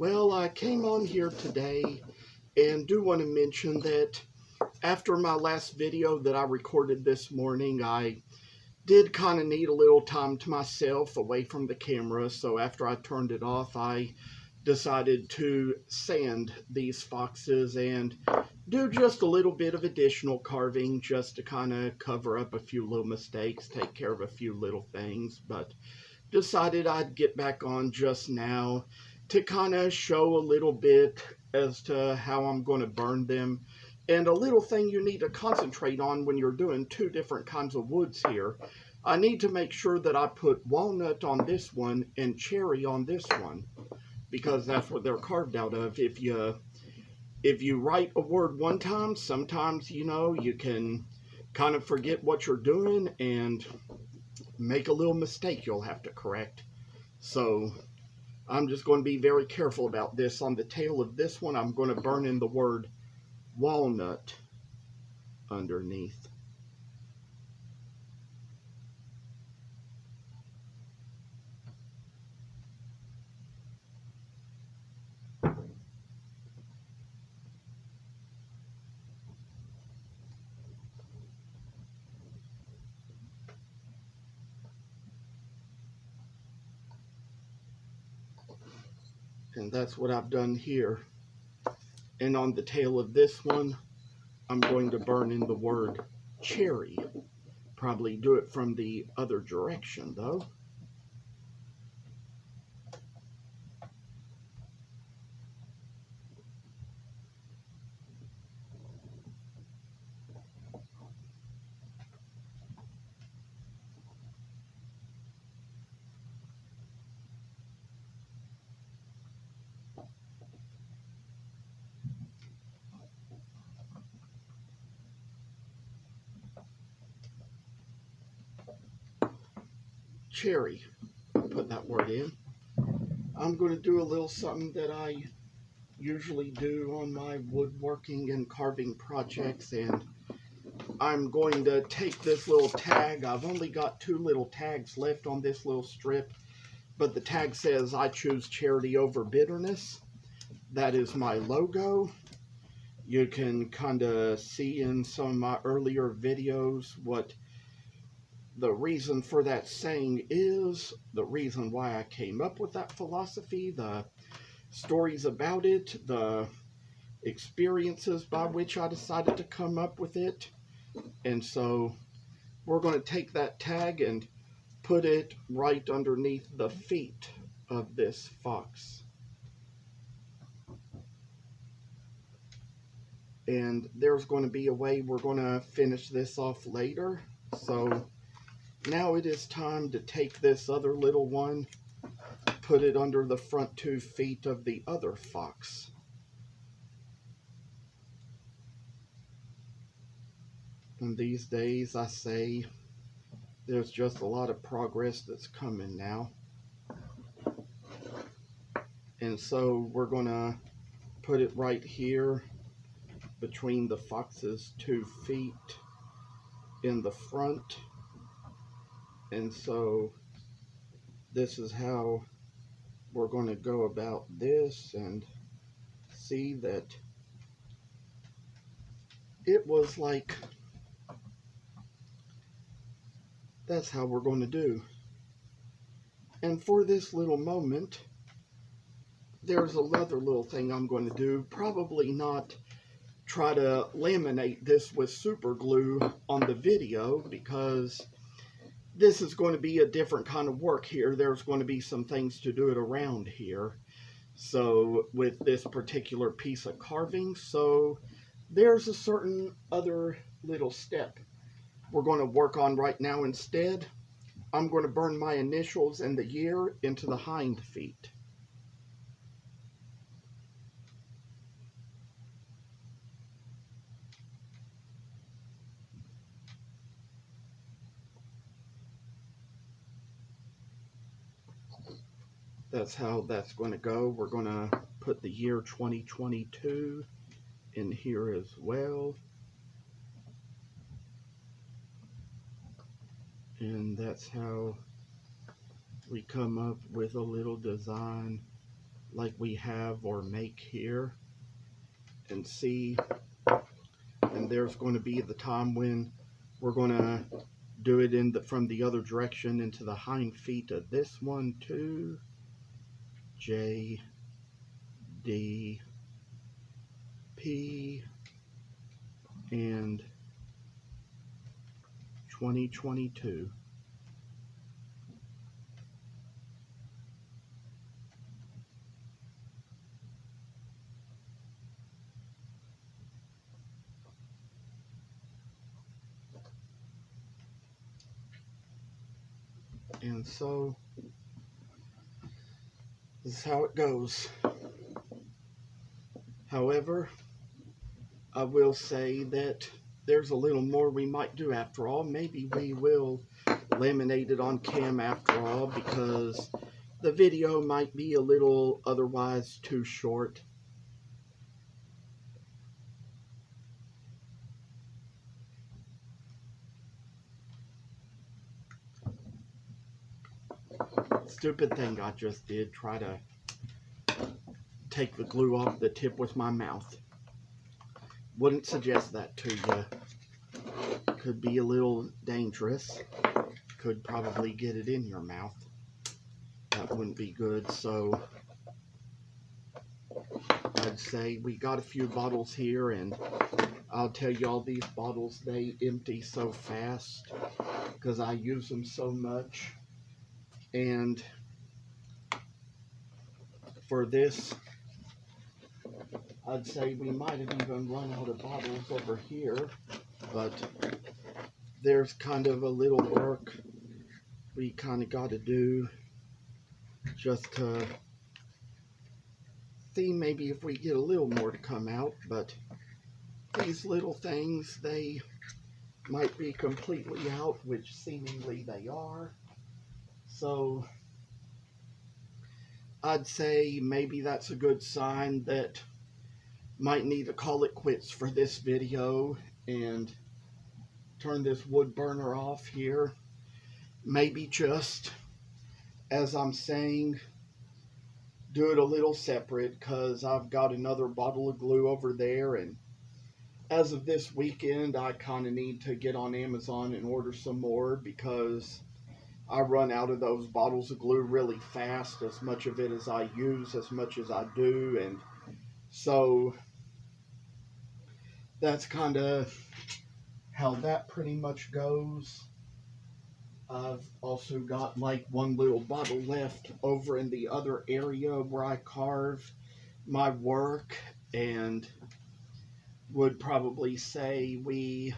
Well, I came on here today and do want to mention that after my last video that I recorded this morning, I did kind of need a little time to myself away from the camera. So after I turned it off, I decided to sand these foxes and do just a little bit of additional carving just to kind of cover up a few little mistakes, take care of a few little things. But decided I'd get back on just now to kind of show a little bit as to how I'm going to burn them. And a little thing you need to concentrate on when you're doing two different kinds of woods here. I need to make sure that I put walnut on this one and cherry on this one, because that's what they're carved out of. If you write a word one time, sometimes, you can kind of forget what you're doing and make a little mistake you'll have to correct. So I'm just going to be very careful about this. On the tail of this one, I'm going to burn in the word walnut underneath. And that's what I've done here. And on the tail of this one, I'm going to burn in the word cherry. Probably do it from the other direction, though. Cherry. Put that word in. I'm going to do a little something that I usually do on my woodworking and carving projects, and I'm going to take this little tag. I've only got two little tags left on this little strip, but the tag says I choose charity over bitterness. That is my logo. You can kind of see in some of my earlier videos what the reason for that saying is, the reason why I came up with that philosophy, the stories about it, the experiences by which I decided to come up with it. And so we're going to take that tag and put it right underneath the feet of this fox. And there's going to be a way we're going to finish this off later. So now it is time to take this other little one, put it under the front 2 feet of the other fox. And these days, I say, there's just a lot of progress that's coming now. And so we're going to put it right here between the fox's 2 feet in the front. And so this is how we're going to go about this, and see that it was like, that's how we're going to do. And for this little moment, there's another little thing I'm going to do. Probably not try to laminate this with super glue on the video, because this is going to be a different kind of work here. There's going to be some things to do it around here. So with this particular piece of carving, so there's a certain other little step we're going to work on right now instead. I'm going to burn my initials and the year into the hind feet. That's how that's going to go. We're going to put the year 2022 in here as well. And that's how we come up with a little design like we have or make here, and see. And there's going to be the time when we're going to do it from the other direction into the hind feet of this one too. J, D, P, and 2022. And so this is how it goes. However, I will say that there's a little more we might do after all. Maybe we will laminate it on cam after all, because the video might be a little otherwise too short. Stupid thing I just did, try to take the glue off the tip with my mouth. Wouldn't suggest that to you. Could be a little dangerous. Could probably get it in your mouth. That wouldn't be good. So I'd say we got a few bottles here, and I'll tell you all, these bottles, they empty so fast because I use them so much. And for this, I'd say we might have even run out of bottles over here, but there's kind of a little work we kind of got to do just to see maybe if we get a little more to come out. But these little things, they might be completely out, which seemingly they are. So I'd say maybe that's a good sign that might need to call it quits for this video and turn this wood burner off here. Maybe just, as I'm saying, do it a little separate, because I've got another bottle of glue over there, and as of this weekend I kind of need to get on Amazon and order some more, because I run out of those bottles of glue really fast. As much of it as I use, as much as I do. And so that's kind of how that pretty much goes. I've also got like one little bottle left over in the other area where I carve my work, and would probably say we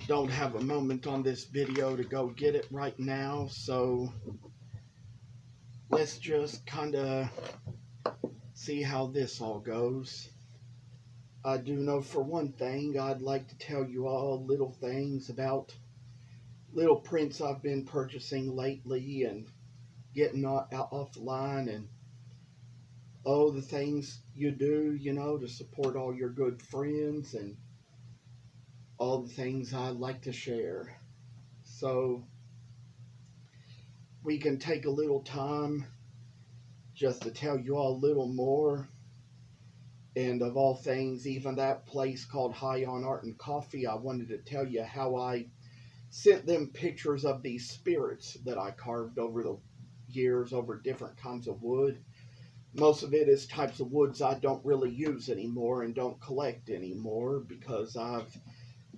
don't have a moment on this video to go get it right now, so let's just kind of see how this all goes. I do know for one thing, I'd like to tell you all little things about little prints I've been purchasing lately and getting offline, and the things you do, you know, to support all your good friends, and all the things I like to share. So we can take a little time just to tell you all a little more. And of all things, even that place called High on Art and Coffee, I wanted to tell you how I sent them pictures of these spirits that I carved over the years over different kinds of wood. Most of it is types of woods I don't really use anymore and don't collect anymore, because I've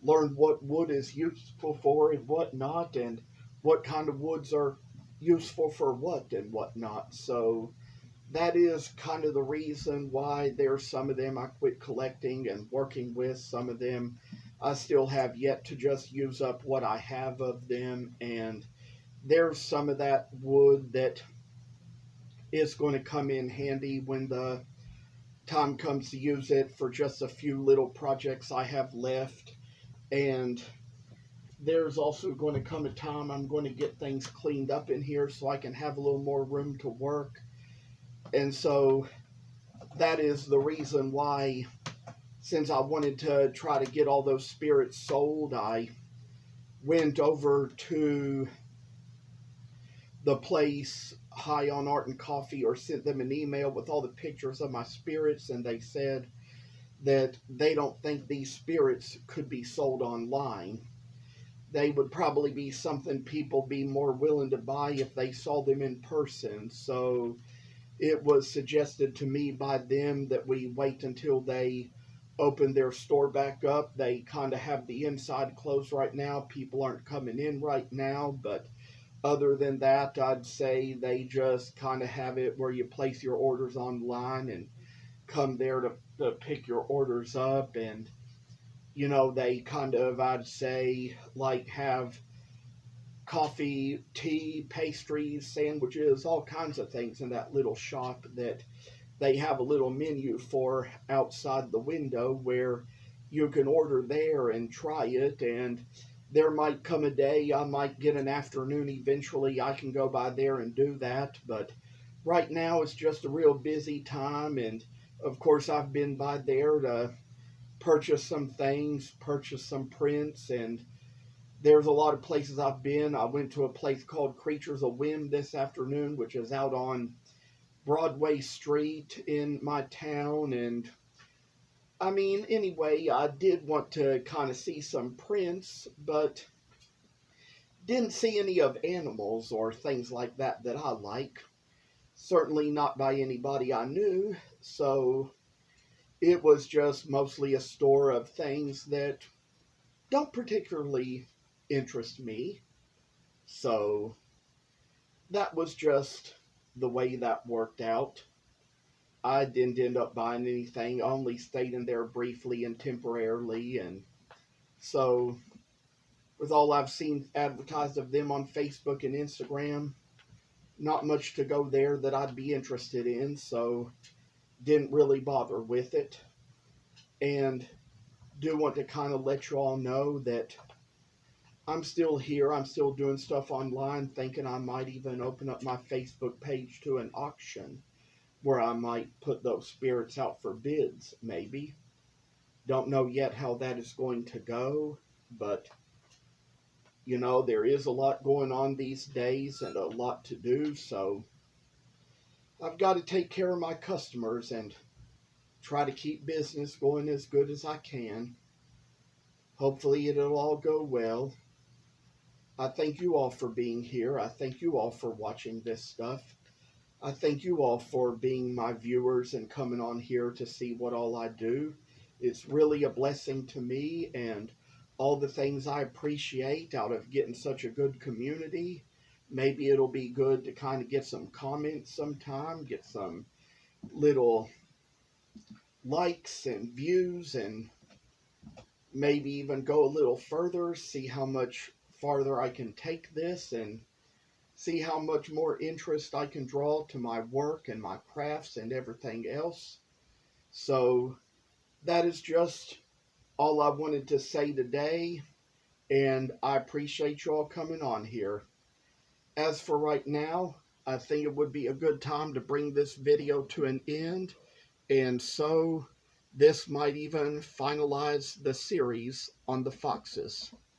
learned what wood is useful for and what not, and what kind of woods are useful for what and what not. So that is kind of the reason why there's some of them I quit collecting and working with. Some of them I still have yet to just use up what I have of them, and there's some of that wood that is going to come in handy when the time comes to use it for just a few little projects I have left. And there's also going to come a time I'm going to get things cleaned up in here so I can have a little more room to work. And so that is the reason why, since I wanted to try to get all those spirits sold, I went over to the place high on art and coffee, or sent them an email with all the pictures of my spirits, and they said that they don't think these spirits could be sold online. They would probably be something people be more willing to buy if they saw them in person. So it was suggested to me by them that we wait until they open their store back up. They kind of have the inside closed right now. People aren't coming in right now, but other than that, I'd say they just kind of have it where you place your orders online and come there to pick your orders up. And they kind of, I'd say, like, have coffee, tea, pastries, sandwiches, all kinds of things in that little shop that they have a little menu for outside the window where you can order there and try it. And there might come a day I might get an afternoon eventually. I can go by there and do that. But right now it's just a real busy time. And of course, I've been by there to purchase some things, purchase some prints, and there's a lot of places I've been. I went to a place called Creatures of Whim this afternoon, which is out on Broadway Street in my town. And I mean, anyway, I did want to kind of see some prints, but didn't see any of animals or things like that that I like. Certainly not by anybody I knew. So it was just mostly a store of things that don't particularly interest me. So that was just the way that worked out. I didn't end up buying anything, only stayed in there briefly and temporarily. And so, with all I've seen advertised of them on Facebook and Instagram, not much to go there that I'd be interested in. So, didn't really bother with it. And do want to kind of let you all know that I'm still here. I'm still doing stuff online, thinking I might even open up my Facebook page to an auction where I might put those spirits out for bids, maybe. Don't know yet how that is going to go, but there is a lot going on these days and a lot to do, so I've got to take care of my customers and try to keep business going as good as I can. Hopefully it'll all go well. I thank you all for being here. I thank you all for watching this stuff. I thank you all for being my viewers and coming on here to see what all I do. It's really a blessing to me, and all the things I appreciate out of getting such a good community. Maybe it'll be good to kind of get some comments sometime, get some little likes and views, and maybe even go a little further, see how much farther I can take this, and see how much more interest I can draw to my work and my crafts and everything else. So that is just all I wanted to say today, and I appreciate you all coming on here. As for right now, I think it would be a good time to bring this video to an end, and so this might even finalize the series on the foxes.